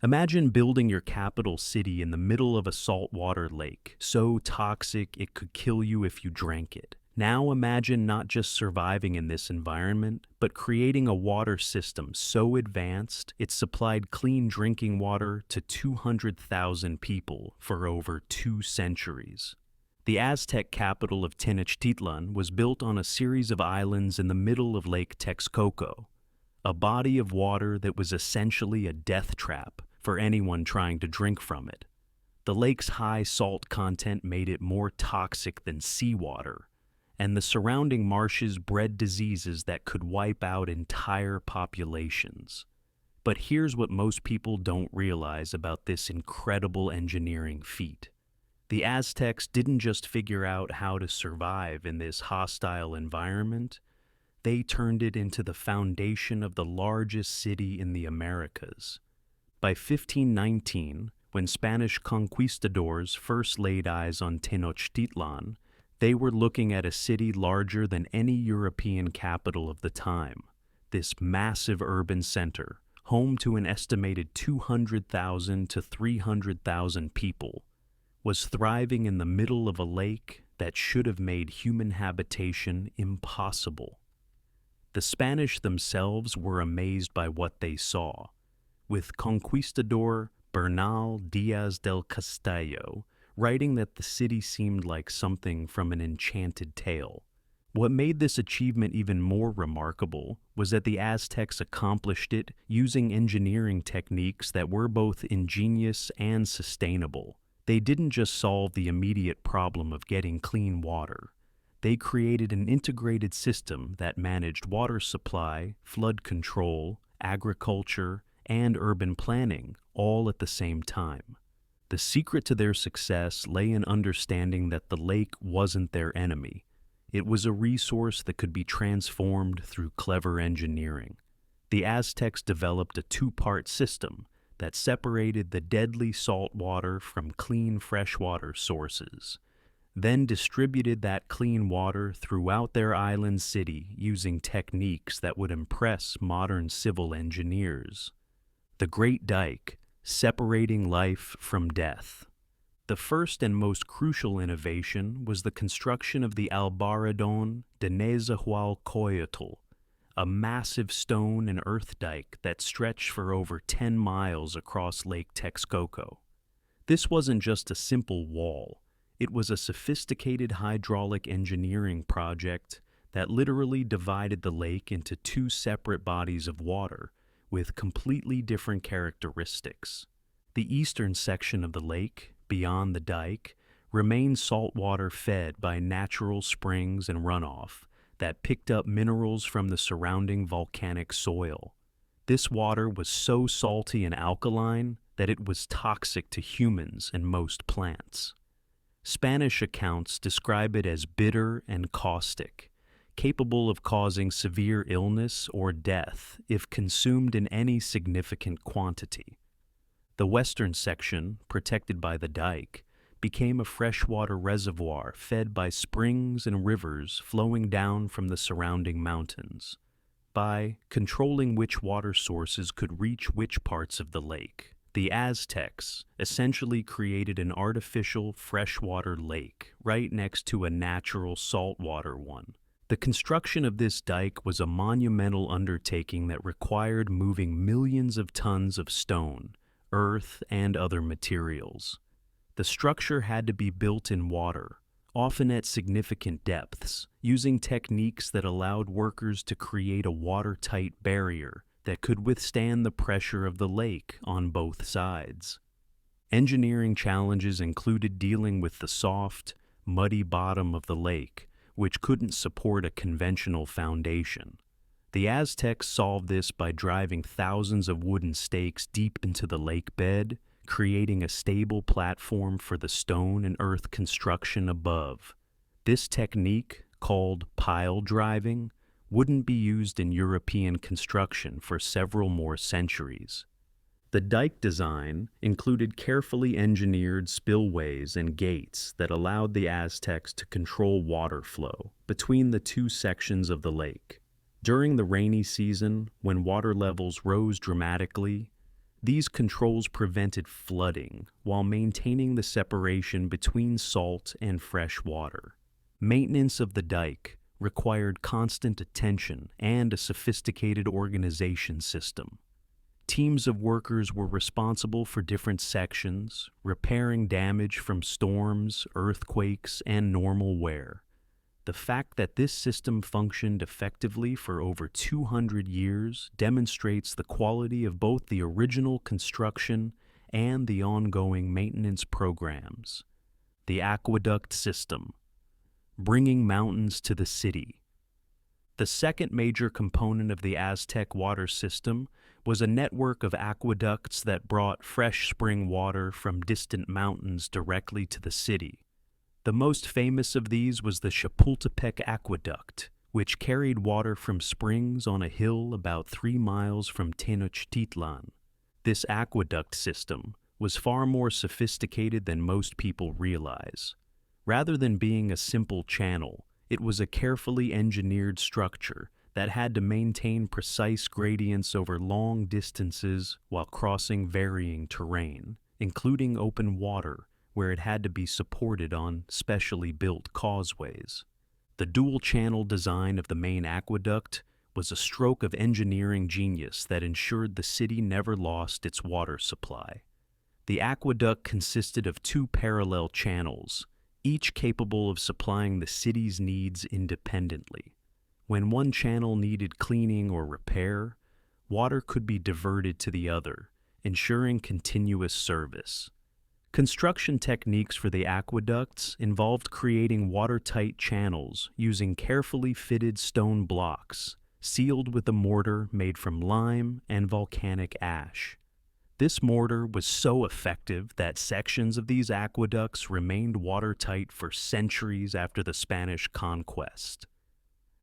Imagine building your capital city in the middle of a saltwater lake, so toxic it could kill you if you drank it. Now imagine not just surviving in this environment, but creating a water system so advanced it supplied clean drinking water to 200,000 people for over 2 centuries. The Aztec capital of Tenochtitlan was built on a series of islands in the middle of Lake Texcoco, a body of water that was essentially a death trap for anyone trying to drink from it. The lake's high salt content made it more toxic than seawater, and the surrounding marshes bred diseases that could wipe out entire populations. But here's what most people don't realize about this incredible engineering feat. The Aztecs didn't just figure out how to survive in this hostile environment, they turned it into the foundation of the largest city in the Americas. By 1519, when Spanish conquistadors first laid eyes on Tenochtitlan, they were looking at a city larger than any European capital of the time. This massive urban center, home to an estimated 200,000 to 300,000 people, was thriving in the middle of a lake that should have made human habitation impossible. The Spanish themselves were amazed by what they saw, with conquistador Bernal Diaz del Castillo writing that the city seemed like something from an enchanted tale. What made this achievement even more remarkable was that the Aztecs accomplished it using engineering techniques that were both ingenious and sustainable. They didn't just solve the immediate problem of getting clean water. They created an integrated system that managed water supply, flood control, agriculture, and urban planning all at the same time. The secret to their success lay in understanding that the lake wasn't their enemy. It was a resource that could be transformed through clever engineering. The Aztecs developed a two-part system that separated the deadly salt water from clean freshwater sources, then distributed that clean water throughout their island city using techniques that would impress modern civil engineers. The Great Dike, separating life from death. The first and most crucial innovation was the construction of the Albarradón de Nezahualcóyotl, a massive stone and earth dike that stretched for over 10 miles across Lake Texcoco. This wasn't just a simple wall. It was a sophisticated hydraulic engineering project that literally divided the lake into two separate bodies of water with completely different characteristics. The eastern section of the lake, beyond the dike, remained saltwater fed by natural springs and runoff that picked up minerals from the surrounding volcanic soil. This water was so salty and alkaline that it was toxic to humans and most plants. Spanish accounts describe it as bitter and caustic, capable of causing severe illness or death if consumed in any significant quantity. The western section, protected by the dike, became a freshwater reservoir fed by springs and rivers flowing down from the surrounding mountains. By controlling which water sources could reach which parts of the lake, the Aztecs essentially created an artificial freshwater lake right next to a natural saltwater one. The construction of this dike was a monumental undertaking that required moving millions of tons of stone, earth, and other materials. The structure had to be built in water, often at significant depths, using techniques that allowed workers to create a watertight barrier that could withstand the pressure of the lake on both sides. Engineering challenges included dealing with the soft, muddy bottom of the lake, which couldn't support a conventional foundation. The Aztecs solved this by driving thousands of wooden stakes deep into the lake bed, creating a stable platform for the stone and earth construction above. This technique, called pile driving, wouldn't be used in European construction for several more centuries. The dike design included carefully engineered spillways and gates that allowed the Aztecs to control water flow between the two sections of the lake. During the rainy season, when water levels rose dramatically, These controls prevented flooding while maintaining the separation between salt and fresh water. Maintenance of the dike required constant attention and a sophisticated organization system. Teams of workers were responsible for different sections, repairing damage from storms, earthquakes, and normal wear. The fact that this system functioned effectively for over 200 years demonstrates the quality of both the original construction and the ongoing maintenance programs. The aqueduct system, bringing mountains to the city. The second major component of the Aztec water system was a network of aqueducts that brought fresh spring water from distant mountains directly to the city. The most famous of these was the Chapultepec Aqueduct, which carried water from springs on a hill about 3 miles from Tenochtitlan. This aqueduct system was far more sophisticated than most people realize. Rather than being a simple channel, it was a carefully engineered structure that had to maintain precise gradients over long distances while crossing varying terrain, including open water, where it had to be supported on specially built causeways. The dual-channel design of the main aqueduct was a stroke of engineering genius that ensured the city never lost its water supply. The aqueduct consisted of 2 parallel channels, each capable of supplying the city's needs independently. When one channel needed cleaning or repair, water could be diverted to the other, ensuring continuous service. Construction techniques for the aqueducts involved creating watertight channels using carefully fitted stone blocks, sealed with a mortar made from lime and volcanic ash. This mortar was so effective that sections of these aqueducts remained watertight for centuries after the Spanish conquest.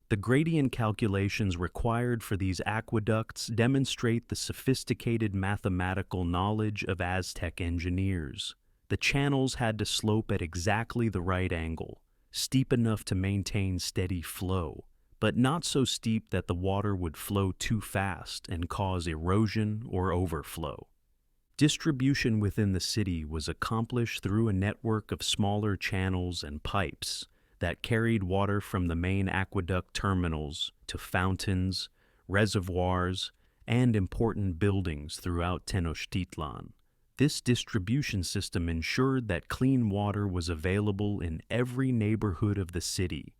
The gradient calculations required for these aqueducts demonstrate the sophisticated mathematical knowledge of Aztec engineers. The channels had to slope at exactly the right angle, steep enough to maintain steady flow, but not so steep that the water would flow too fast and cause erosion or overflow. Distribution within the city was accomplished through a network of smaller channels and pipes that carried water from the main aqueduct terminals to fountains, reservoirs, and important buildings throughout Tenochtitlan. This distribution system ensured that clean water was available in every neighborhood of the city.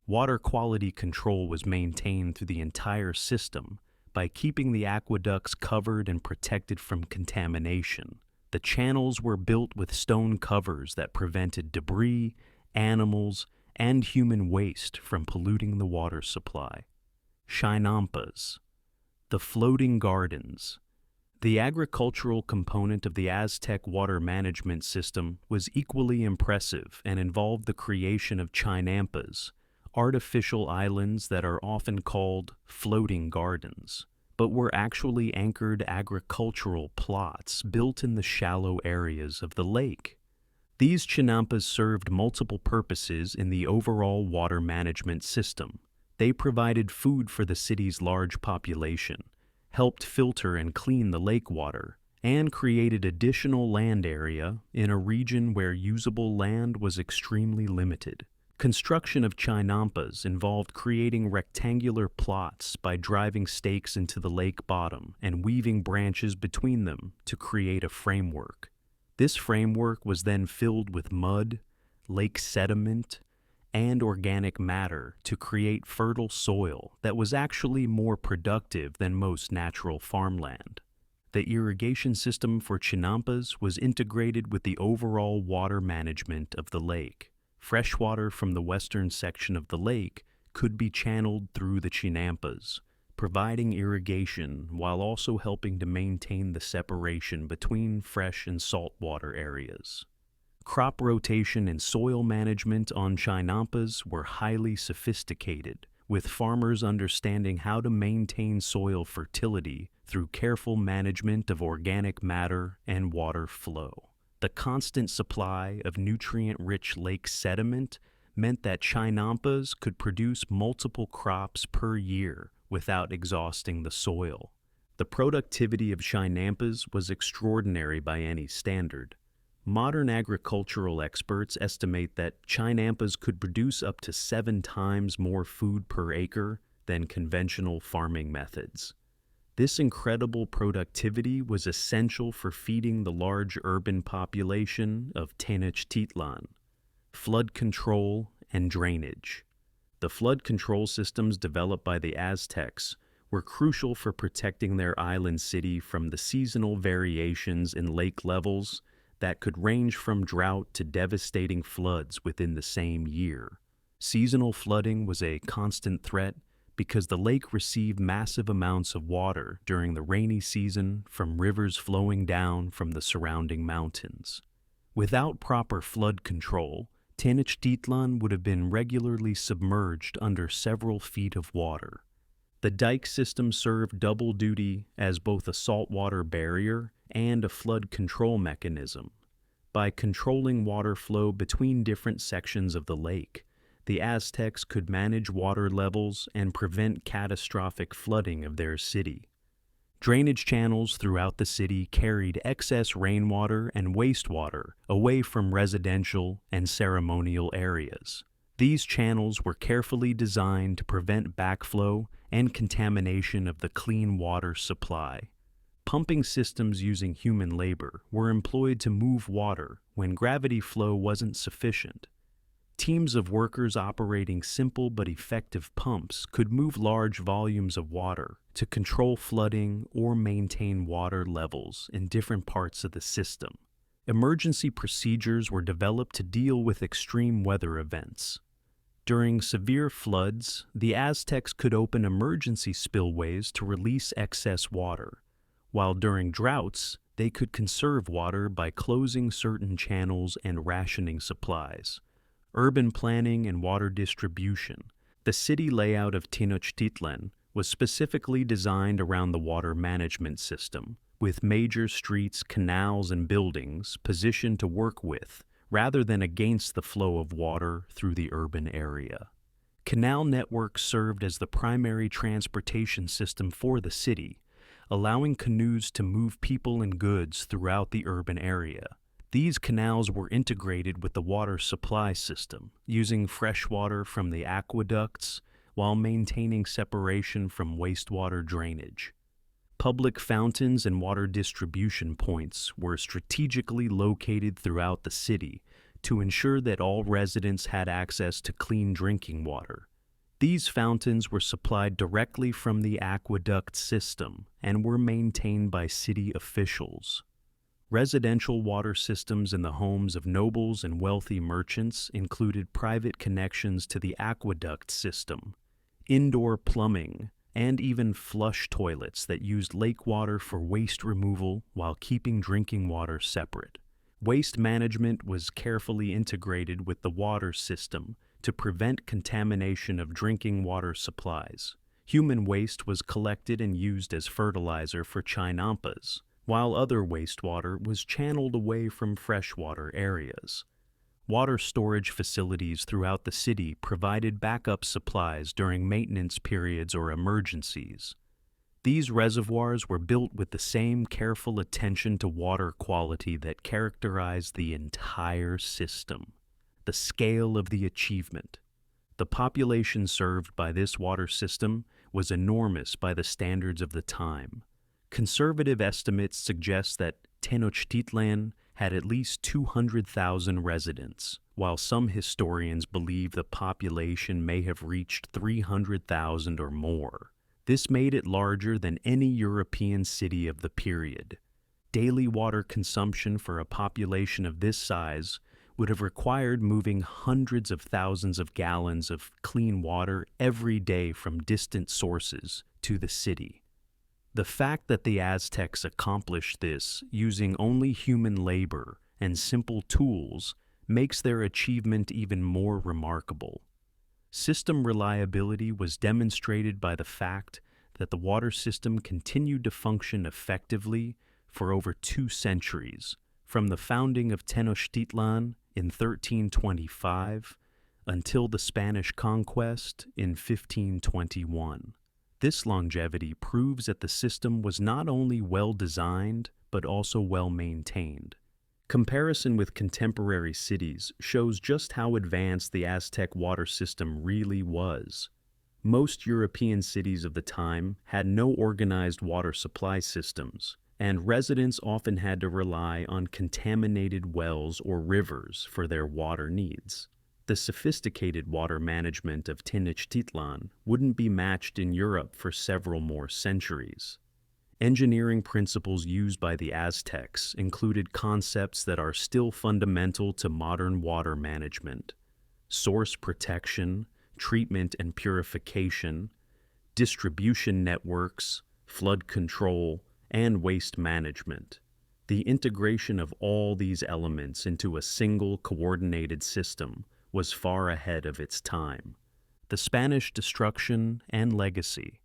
Water quality control was maintained through the entire system by keeping the aqueducts covered and protected from contamination. The channels were built with stone covers that prevented debris, animals, and human waste from polluting the water supply. Chinampas, the floating gardens. The agricultural component of the Aztec water management system was equally impressive and involved the creation of chinampas, artificial islands that are often called floating gardens, but were actually anchored agricultural plots built in the shallow areas of the lake. These chinampas served multiple purposes in the overall water management system. They provided food for the city's large population, helped filter and clean the lake water, and created additional land area in a region where usable land was extremely limited. Construction of chinampas involved creating rectangular plots by driving stakes into the lake bottom and weaving branches between them to create a framework. This framework was then filled with mud, lake sediment, and organic matter to create fertile soil that was actually more productive than most natural farmland. The irrigation system for chinampas was integrated with the overall water management of the lake. Fresh water from the western section of the lake could be channeled through the chinampas, providing irrigation while also helping to maintain the separation between fresh and saltwater areas. Crop rotation and soil management on chinampas were highly sophisticated, with farmers understanding how to maintain soil fertility through careful management of organic matter and water flow. The constant supply of nutrient-rich lake sediment meant that chinampas could produce multiple crops per year without exhausting the soil. The productivity of Chinampas was extraordinary by any standard. Modern agricultural experts estimate that Chinampas could produce up to 7 times more food per acre than conventional farming methods. This incredible productivity was essential for feeding the large urban population of Tenochtitlan. Flood control and drainage. The flood control systems developed by the Aztecs were crucial for protecting their island city from the seasonal variations in lake levels that could range from drought to devastating floods within the same year. Seasonal flooding was a constant threat because the lake received massive amounts of water during the rainy season from rivers flowing down from the surrounding mountains. Without proper flood control, Tenochtitlan would have been regularly submerged under several feet of water. The dike system served double duty as both a saltwater barrier and a flood control mechanism. By controlling water flow between different sections of the lake, the Aztecs could manage water levels and prevent catastrophic flooding of their city. Drainage channels throughout the city carried excess rainwater and wastewater away from residential and ceremonial areas. These channels were carefully designed to prevent backflow and contamination of the clean water supply. Pumping systems using human labor were employed to move water when gravity flow wasn't sufficient. Teams of workers operating simple but effective pumps could move large volumes of water to control flooding or maintain water levels in different parts of the system. Emergency procedures were developed to deal with extreme weather events. During severe floods, the Aztecs could open emergency spillways to release excess water, while during droughts, they could conserve water by closing certain channels and rationing supplies. Urban planning and water distribution. The city layout of Tenochtitlan was specifically designed around the water management system, with major streets, canals, and buildings positioned to work with, rather than against the flow of water through the urban area. Canal networks served as the primary transportation system for the city, allowing canoes to move people and goods throughout the urban area. These canals were integrated with the water supply system, using fresh water from the aqueducts while maintaining separation from wastewater drainage. Public fountains and water distribution points were strategically located throughout the city to ensure that all residents had access to clean drinking water. These fountains were supplied directly from the aqueduct system and were maintained by city officials. Residential water systems in the homes of nobles and wealthy merchants included private connections to the aqueduct system, indoor plumbing, and even flush toilets that used lake water for waste removal while keeping drinking water separate. Waste management was carefully integrated with the water system to prevent contamination of drinking water supplies. Human waste was collected and used as fertilizer for chinampas, while other wastewater was channeled away from freshwater areas. Water storage facilities throughout the city provided backup supplies during maintenance periods or emergencies. These reservoirs were built with the same careful attention to water quality that characterized the entire system. The scale of the achievement. The population served by this water system was enormous by the standards of the time. Conservative estimates suggest that Tenochtitlan had at least 200,000 residents, while some historians believe the population may have reached 300,000 or more. This made it larger than any European city of the period. Daily water consumption for a population of this size would have required moving hundreds of thousands of gallons of clean water every day from distant sources to the city. The fact that the Aztecs accomplished this using only human labor and simple tools makes their achievement even more remarkable. System reliability was demonstrated by the fact that the water system continued to function effectively for over 2 centuries, from the founding of Tenochtitlan in 1325 until the Spanish conquest in 1521. This longevity proves that the system was not only well designed, but also well maintained. Comparison with contemporary cities shows just how advanced the Aztec water system really was. Most European cities of the time had no organized water supply systems, and residents often had to rely on contaminated wells or rivers for their water needs. The sophisticated water management of Tenochtitlan wouldn't be matched in Europe for several more centuries. Engineering principles used by the Aztecs included concepts that are still fundamental to modern water management: source protection, treatment and purification, distribution networks, flood control, and waste management. The integration of all these elements into a single coordinated system was far ahead of its time. The Spanish destruction and legacy.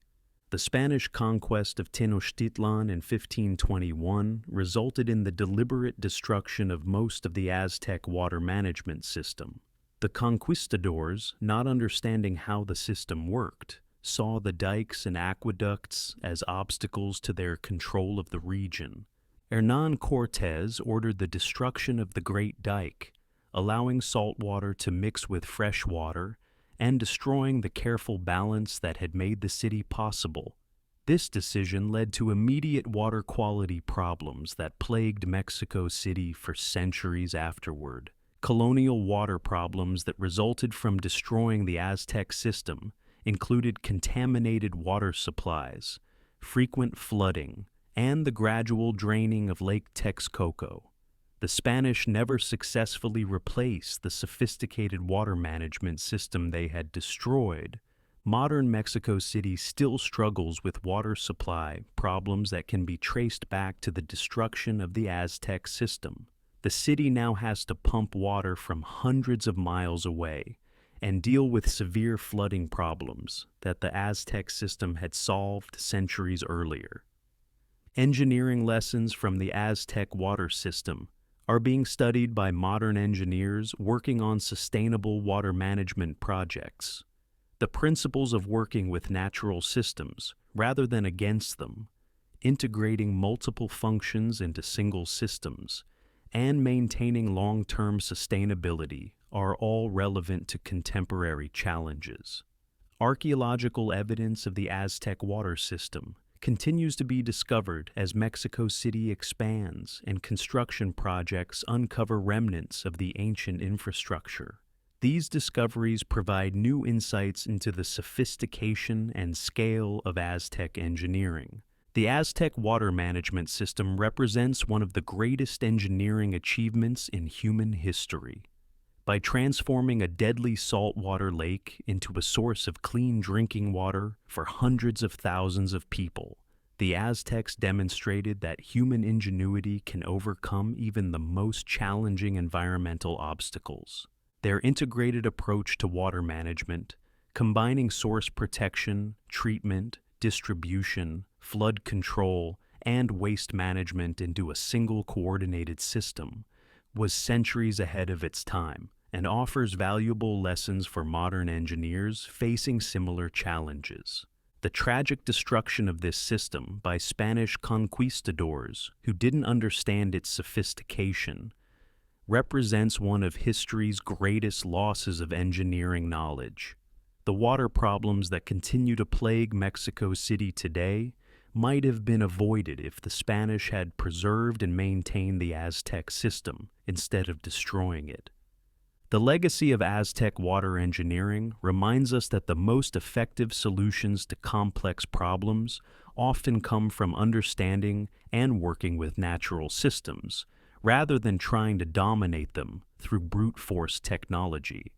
The Spanish conquest of Tenochtitlan in 1521 resulted in the deliberate destruction of most of the Aztec water management system. The conquistadors, not understanding how the system worked, saw the dikes and aqueducts as obstacles to their control of the region. Hernán Cortés ordered the destruction of the Great Dike, allowing salt water to mix with fresh water and destroying the careful balance that had made the city possible. This decision led to immediate water quality problems that plagued Mexico City for centuries afterward. Colonial water problems that resulted from destroying the Aztec system included contaminated water supplies, frequent flooding, and the gradual draining of Lake Texcoco. The Spanish never successfully replaced the sophisticated water management system they had destroyed. Modern Mexico City still struggles with water supply problems that can be traced back to the destruction of the Aztec system. The city now has to pump water from hundreds of miles away and deal with severe flooding problems that the Aztec system had solved centuries earlier. Engineering lessons from the Aztec water system are being studied by modern engineers working on sustainable water management projects. The principles of working with natural systems rather than against them, integrating multiple functions into single systems, and maintaining long-term sustainability are all relevant to contemporary challenges. Archaeological evidence of the Aztec water system continues to be discovered as Mexico City expands and construction projects uncover remnants of the ancient infrastructure. These discoveries provide new insights into the sophistication and scale of Aztec engineering. The Aztec water management system represents one of the greatest engineering achievements in human history. By transforming a deadly saltwater lake into a source of clean drinking water for hundreds of thousands of people, the Aztecs demonstrated that human ingenuity can overcome even the most challenging environmental obstacles. Their integrated approach to water management, combining source protection, treatment, distribution, flood control, and waste management into a single coordinated system, was centuries ahead of its time and offers valuable lessons for modern engineers facing similar challenges. The tragic destruction of this system by Spanish conquistadors who didn't understand its sophistication represents one of history's greatest losses of engineering knowledge. The water problems that continue to plague Mexico City today might have been avoided if the Spanish had preserved and maintained the Aztec system instead of destroying it. The legacy of Aztec water engineering reminds us that the most effective solutions to complex problems often come from understanding and working with natural systems, rather than trying to dominate them through brute force technology.